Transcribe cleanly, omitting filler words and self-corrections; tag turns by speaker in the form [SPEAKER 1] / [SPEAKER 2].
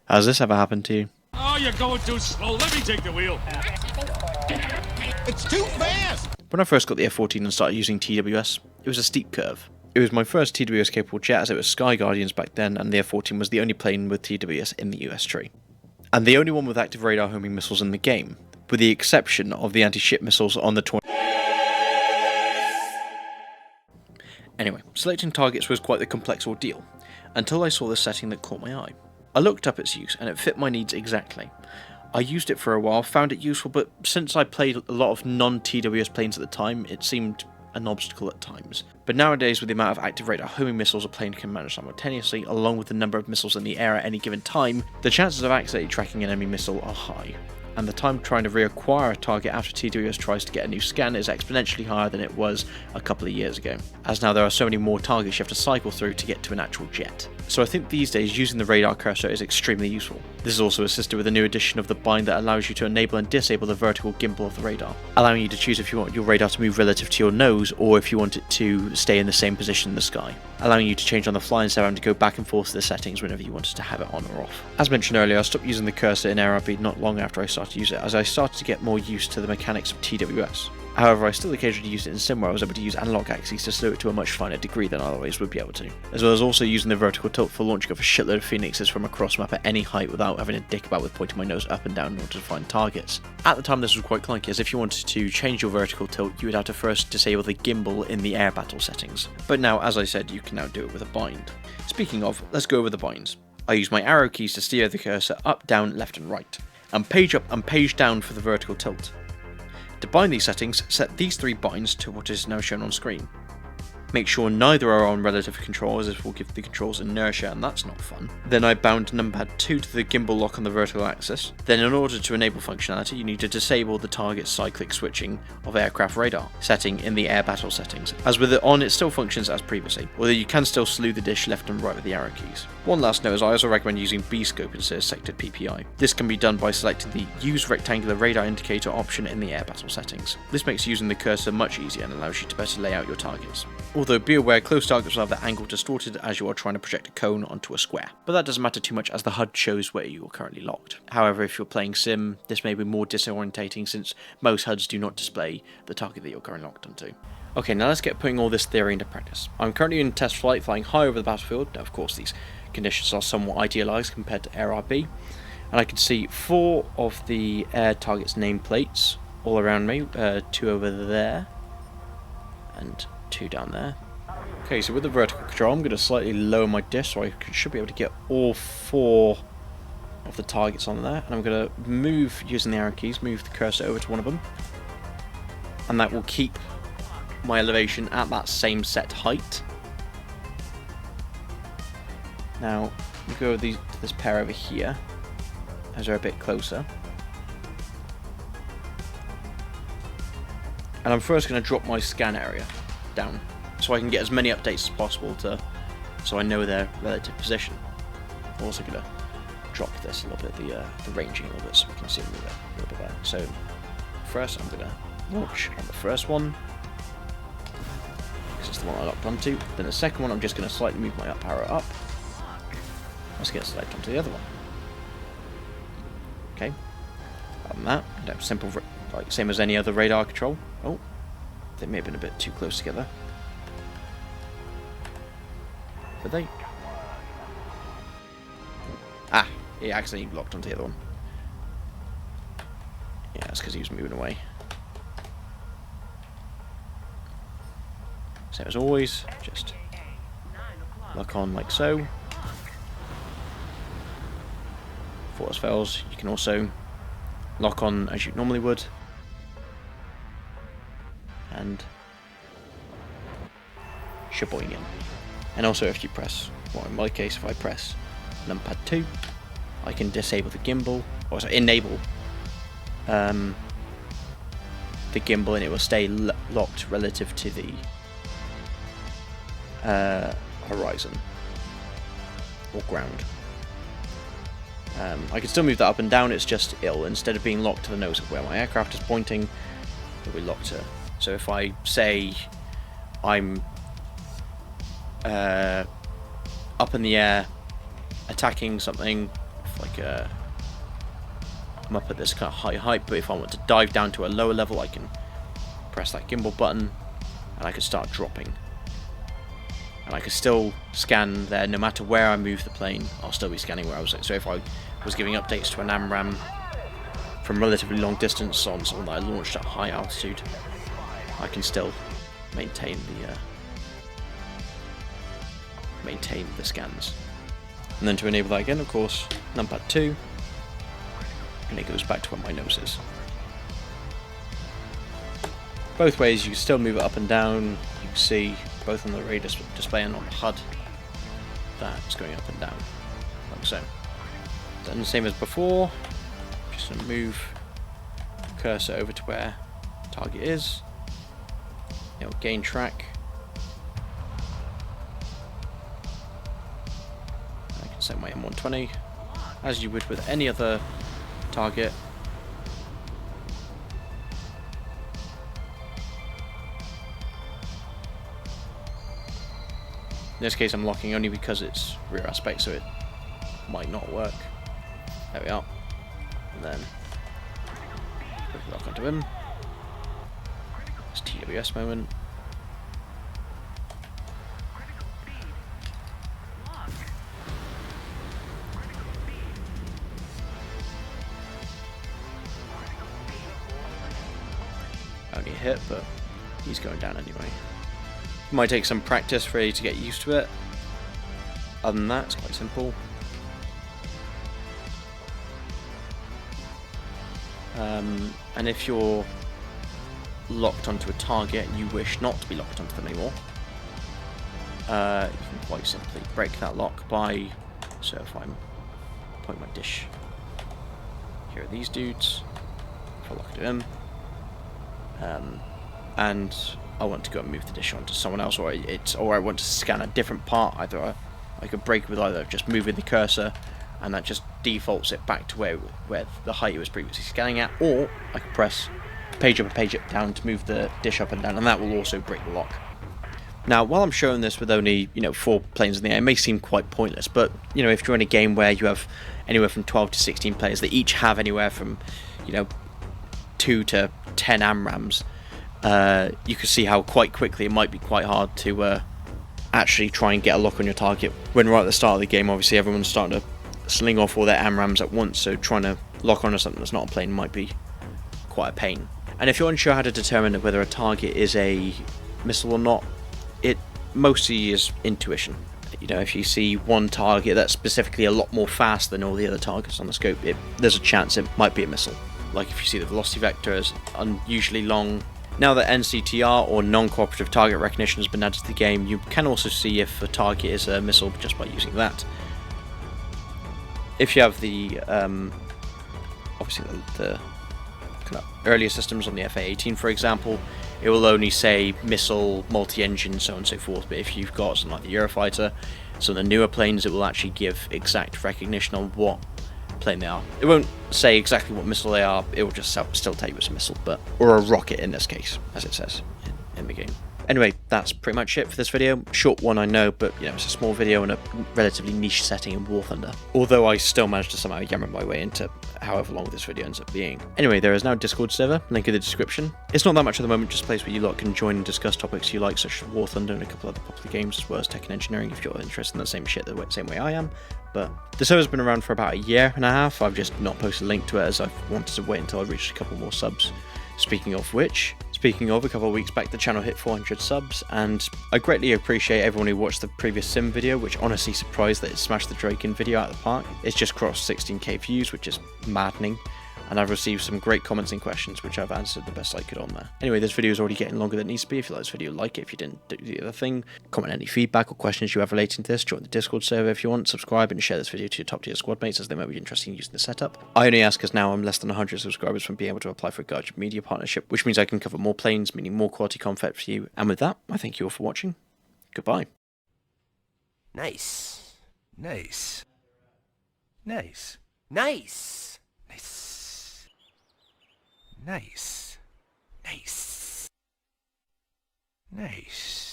[SPEAKER 1] Has this ever happened to you?
[SPEAKER 2] Oh, you're going too slow. Let me take the wheel.
[SPEAKER 3] It's too fast!
[SPEAKER 1] When I first got the F-14 and started using TWS, it was a steep curve. It was my first TWS capable jet, as it was Sky Guardians back then, and the F-14 was the only plane with TWS in the US tree. And the only one with active radar homing missiles in the game, with the exception of the anti-ship missiles on the 20. Anyway, selecting targets was quite the complex ordeal, until I saw the setting that caught my eye. I looked up its use, and it fit my needs exactly. I used it for a while, found it useful, but since I played a lot of non-TWS planes at the time, it seemed an obstacle at times. But nowadays, with the amount of active radar homing missiles a plane can manage simultaneously, along with the number of missiles in the air at any given time, the chances of accidentally tracking an enemy missile are high. And the time trying to reacquire a target after TWS tries to get a new scan is exponentially higher than it was a couple of years ago, as now there are so many more targets you have to cycle through to get to an actual jet. So I think these days using the radar cursor is extremely useful. This is also assisted with a new addition of the bind that allows you to enable and disable the vertical gimbal of the radar, allowing you to choose if you want your radar to move relative to your nose or if you want it to stay in the same position in the sky, allowing you to change on the fly instead of having to go back and forth to the settings whenever you wanted to have it on or off. As mentioned earlier, I stopped using the cursor in AirRB not long after I started to use it, as I started to get more used to the mechanics of TWS. However, I still occasionally use it in sim where I was able to use analog axes to slow it to a much finer degree than I otherwise would be able to, as well as also using the vertical tilt for launching off a shitload of phoenixes from a cross map at any height without having to dick about with pointing my nose up and down in order to find targets. At the time this was quite clunky, as if you wanted to change your vertical tilt you would have to first disable the gimbal in the air battle settings, but now, as I said, you can now do it with a bind. Speaking of, let's go over the binds. I use my arrow keys to steer the cursor up, down, left and right, and page up and page down for the vertical tilt. To bind these settings, set these three binds to what is now shown on screen. Make sure neither are on relative control, as this will give the controls inertia and that's not fun. Then I bound numpad 2 to the gimbal lock on the vertical axis. Then in order to enable functionality you need to disable the target cyclic switching of aircraft radar setting in the air battle settings. As with it on, it still functions as previously, although you can still slew the dish left and right with the arrow keys. One last note is I also recommend using B-scope instead of sectored PPI. This can be done by selecting the use rectangular radar indicator option in the air battle settings. This makes using the cursor much easier and allows you to better lay out your targets. Although be aware, close targets will have their angle distorted as you are trying to project a cone onto a square, but that doesn't matter too much as the HUD shows where you are currently locked. However, if you're playing sim, this may be more disorientating since most HUDs do not display the target that you're currently locked onto. Okay, now let's get putting all this theory into practice. I'm currently in test flight flying high over the battlefield. Now of course these conditions are somewhat idealised compared to AirRB, and I can see 4 of the air target's nameplates all around me, 2 over there and 2 down there. Okay, so with the vertical control, I'm going to slightly lower my dish so I should be able to get all 4 of the targets on there. And I'm going to move, using the arrow keys, move the cursor over to one of them. And that will keep my elevation at that same set height. Now, we go to this pair over here, as they're a bit closer. And I'm first going to drop my scan area down, so I can get as many updates as possible so I know their relative position. I'm also going to drop this a little bit, the ranging a little bit, so we can see them a little bit better. So first I'm going to launch on the first one, because it's the one I locked onto. Then the second one I'm just going to slightly move my up arrow up. Let's get select onto the other one. Okay, other than that, simple, like same as any other radar control. Oh, they may have been a bit too close together. Did they? Ah, he accidentally locked onto the other one. Yeah, that's because he was moving away. Same as always, just lock on like so. For else fails, you can also lock on as you normally would. And shaboing in. And also if you press, well in my case if I press numpad 2, I can disable the gimbal, or sorry, enable the gimbal, and it will stay locked relative to the horizon or ground. I can still move that up and down, it's just instead of being locked to the nose of where my aircraft is pointing, it'll be locked to. So if I say I'm up in the air attacking something like I'm up at this kind of high height, but if I want to dive down to a lower level, I can press that gimbal button and I can start dropping. And I can still scan there no matter where I move the plane. I'll still be scanning where I was at. So if I was giving updates to an AMRAAM from relatively long distance on something that I launched at high altitude, I can still maintain the scans. And then to enable that again, of course, numpad 2, and it goes back to where my nose is. Both ways, you can still move it up and down. You can see both on the radar display and on the HUD that it's going up and down, like so. Then the same as before, just going to move the cursor over to where the target is. It'll gain track. I can set my M120 as you would with any other target. In this case I'm locking only because it's rear aspect, so it might not work. There we are. And then quickly lock onto him. It's TWS moment. Only a hit, but he's going down anyway. Might take some practice for you to get used to it. Other than that, it's quite simple. And if you're locked onto a target and you wish not to be locked onto them anymore, you can quite simply break that lock by, so if I'm point my dish, here are these dudes, if I lock it in, and I want to go and move the dish onto someone else, or I want to scan a different part. Either I could break with either just moving the cursor, and that just defaults it back to where the height it was previously scanning at, or I could press page up and page up down to move the dish up and down, and that will also break the lock. Now, while I'm showing this with only 4 planes in the air, it may seem quite pointless, but if you're in a game where you have anywhere from 12 to 16 players that each have anywhere from 2 to 10 AMRAAMs, you can see how quite quickly it might be quite hard to actually try and get a lock on your target. When right at the start of the game, obviously everyone's starting to sling off all their AMRAAMs at once, so trying to lock onto something that's not a plane might be quite a pain. And if you're unsure how to determine whether a target is a missile or not, it mostly is intuition. If you see one target that's specifically a lot more fast than all the other targets on the scope, there's a chance it might be a missile. Like if you see the velocity vector is unusually long. Now that NCTR, or non-cooperative target recognition, has been added to the game, you can also see if a target is a missile just by using that. If you have the obviously the kind of earlier systems on the FA-18, for example, it will only say missile, multi-engine, so on and so forth. But if you've got something like the Eurofighter, some of the newer planes, it will actually give exact recognition on what plane they are. It won't say exactly what missile they are, it will just still tell you it's a missile, or a rocket in this case, as it says in the game. Anyway, that's pretty much it for this video. Short one, I know, but it's a small video in a relatively niche setting in War Thunder. Although I still managed to somehow yammer my way into however long this video ends up being. Anyway, there is now a Discord server, link in the description. It's not that much at the moment, just a place where you lot can join and discuss topics you like, such as War Thunder and a couple other popular games, as well as tech and engineering if you're interested in the same shit the same way I am. But the server's been around for about a year and a half. I've just not posted a link to it as I've wanted to wait until I reached a couple more subs. Speaking of, a couple of weeks back the channel hit 400 subs, and I greatly appreciate everyone who watched the previous sim video, which honestly surprised that it smashed the Draken video out of the park. It's just crossed 16k views, which is maddening, and I've received some great comments and questions which I've answered the best I could on there. Anyway, this video is already getting longer than it needs to be. If you like this video, like it. If you didn't do the other thing, comment any feedback or questions you have relating to this, join the Discord server if you want, subscribe and share this video to your top tier squad mates as they might be interested in using the setup. I only ask because now I'm less than 100 subscribers from being able to apply for a Guardian Media partnership, which means I can cover more planes, meaning more quality content for you. And with that, I thank you all for watching. Goodbye.
[SPEAKER 4] Nice. Nice. Nice. Nice. Nice. Nice. Nice. Nice.